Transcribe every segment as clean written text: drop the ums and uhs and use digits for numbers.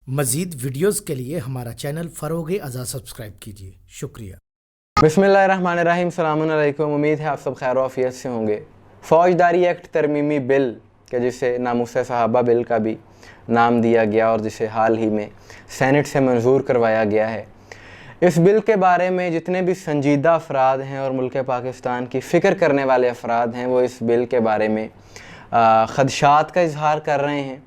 मज़ीद वीडियोज़ के लिए हमारा चैनल फ़रोग़-ए-अज़ा सब्सक्राइब कीजिए। शुक्रिया। बिस्मिल्लाहिर्रहमानिर्रहीम। अस्सलामु अलैकुम। उम्मीद है आप सब खैर आफियत से होंगे। फ़ौजदारी एक्ट तरमीमी बिल के जिसे नामुस सहाबा बिल का भी नाम दिया गया और जिसे हाल ही में सेनेट से मंजूर करवाया गया है, इस बिल के बारे में जितने भी संजीदा अफराद हैं और मुल्क पाकिस्तान की फ़िक्र करने वाले अफराद हैं, वो इस बिल के बारे में ख़दशात का इजहार कर रहे हैं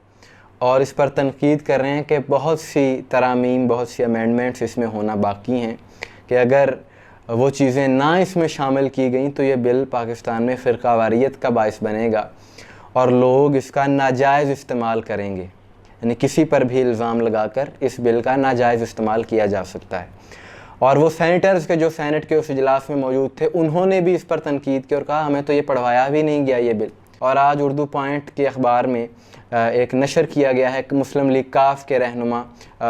और इस पर तनकीद कर रहे हैं कि बहुत सी तरामीम, बहुत सी अमेंडमेंट्स इसमें होना बाकी हैं कि अगर वो चीज़ें ना इसमें शामिल की गई तो ये बिल पाकिस्तान में फ़िरकावारियत का बाइस बनेगा और लोग इसका नाजायज़ इस्तेमाल करेंगे। यानी किसी पर भी इल्ज़ाम लगाकर इस बिल का नाजायज़ इस्तेमाल किया जा सकता है। और वो सेनेटर्स के जो सेनेट के उस इजलास में मौजूद थे, उन्होंने भी इस पर तनकीद की और कहा हमें तो ये पढ़वाया भी नहीं गया ये बिल। और आज उर्दू पॉइंट के अखबार में एक नशर किया गया है कि मुस्लिम लीग काफ के रहनुमा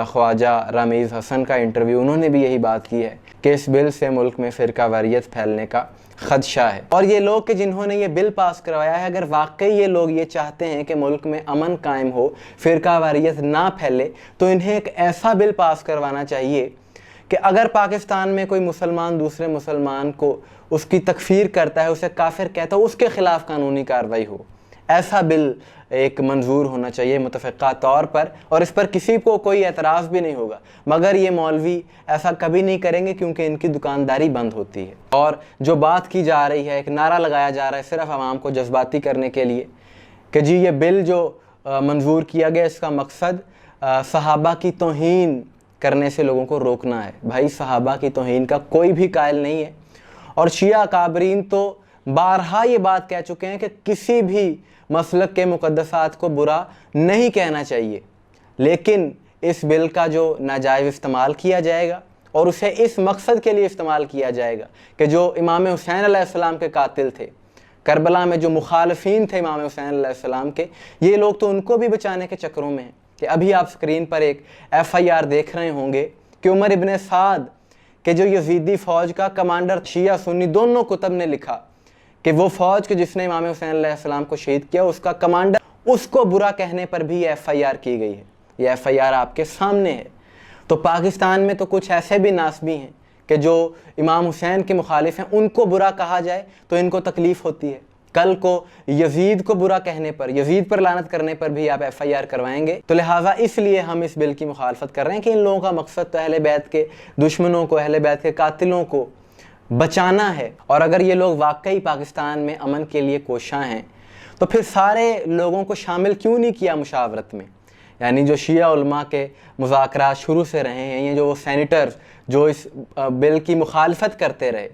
ख्वाजा रमीज़ हसन का इंटरव्यू, उन्होंने भी यही बात की है कि इस बिल से मुल्क में फ़िरकावारियत फैलने का ख़दशा है। और ये लोग कि जिन्होंने ये बिल पास करवाया है, अगर वाकई ये लोग ये चाहते हैं कि मुल्क में अमन कायम हो, फ़िरकावारियत ना फैले, तो इन्हें एक ऐसा बिल पास करवाना चाहिए कि अगर पाकिस्तान में कोई मुसलमान दूसरे मुसलमान को उसकी तकफ़ीर करता है, उसे काफिर कहता है, उसके ख़िलाफ़ कानूनी कार्रवाई हो, ऐसा बिल एक मंजूर होना चाहिए मुतफ़क़ा तौर पर। और इस पर किसी को कोई एतराज़ भी नहीं होगा, मगर ये मौलवी ऐसा कभी नहीं करेंगे क्योंकि इनकी दुकानदारी बंद होती है। और जो बात की जा रही है, एक नारा लगाया जा रहा है सिर्फ़ आवाम को जज्बाती करने के लिए कि जी ये बिल जो मंजूर किया गया, इसका मकसद सहाबा की तौहीन करने से लोगों को रोकना है। भाई, सहाबा की तौहीन का कोई भी कायल नहीं है और शिया काबरीन तो बारहा ये बात कह चुके हैं कि किसी भी मसलक के मुक़द्दसात को बुरा नहीं कहना चाहिए, लेकिन इस बिल का जो नाजायज़ इस्तेमाल किया जाएगा और उसे इस मकसद के लिए इस्तेमाल किया जाएगा कि जो इमाम हुसैन अलैहिस्सलाम के कातिल थे, करबला में जो मुखालफीन थे इमाम हुसैन अलैहिस्सलाम के, ये लोग तो उनको भी बचाने के चक्रों में हैं कि अभी आप स्क्रीन पर एक FIR देख रहे होंगे कि उमर इब्न साद के जो यजीदी फ़ौज का कमांडर, शिया सुन्नी दोनों कुतब ने लिखा कि वो फ़ौज के जिसने इमाम हुसैन अलैहिस्सलाम को शहीद किया, उसका कमांडर, उसको बुरा कहने पर भी FIR की गई है। ये FIR आपके सामने है। तो पाकिस्तान में तो कुछ ऐसे भी नासबी हैं कि जो इमाम हुसैन के मुखालिफ हैं, उनको बुरा कहा जाए तो इनको तकलीफ़ होती है। कल को यजीद को बुरा कहने पर, यजीद पर लानत करने पर भी आप FIR करवाएंगे। तो लिहाजा इसलिए हम इस बिल की मुखालफत कर रहे हैं कि इन लोगों का मकसद तो अहले बैत के दुश्मनों को, अहले बैत के कातिलों को बचाना है। और अगर ये लोग वाकई पाकिस्तान में अमन के लिए कोशां हैं, तो फिर सारे लोगों को शामिल क्यों नहीं किया मुशावरत में? यानी जो शिया उलमा के मुज़ाकरात शुरू से रहे हैं, ये जो सेनेटर्स जो इस बिल की मुखालफत करते रहे,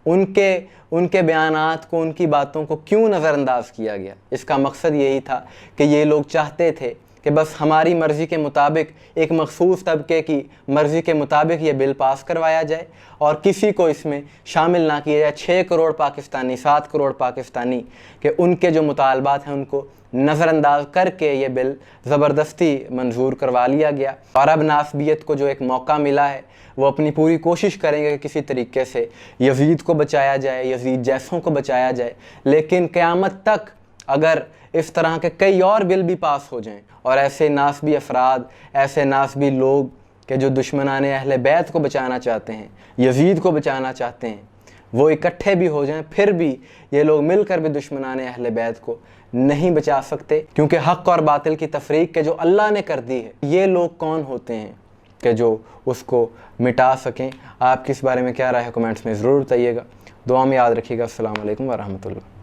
उनके बयानात को, उनकी बातों को क्यों नज़रअंदाज किया गया? इसका मकसद यही था कि ये लोग चाहते थे कि बस हमारी मर्ज़ी के मुताबिक, एक मखसूस तबके की मर्ज़ी के मुताबिक ये बिल पास करवाया जाए और किसी को इसमें शामिल ना किया जाए। 6 करोड़ पाकिस्तानी, 7 करोड़ पाकिस्तानी के उनके जो मुतालबात हैं उनको नज़रअंदाज करके ये बिल ज़बरदस्ती मंजूर करवा लिया गया। और अब नासबियत को जो एक मौका मिला है, वो अपनी पूरी कोशिश करेंगे कि किसी तरीके से यजीद को बचाया जाए, यजीद जैसों को बचाया जाए। लेकिन क़यामत तक अगर इस तरह के कई और बिल भी पास हो जाएं और ऐसे नासबी अफराद, ऐसे नासबी लोग के जो दुश्मनाने अहले बैत को बचाना चाहते हैं, यजीद को बचाना चाहते हैं, वो इकट्ठे भी हो जाएं, फिर भी ये लोग मिलकर भी दुश्मनाने अहले बैत को नहीं बचा सकते। क्योंकि हक़ और बातिल की तफरीक के जो अल्लाह ने कर दी है, ये लोग कौन होते हैं कि जो उसको मिटा सकें? आपकी इस बारे में क्या राय है? कमेंट्स में ज़रूर बताइएगा। दुआ में याद रखिएगा। अस्सलाम वालेकुम व रहमतुल्लाह।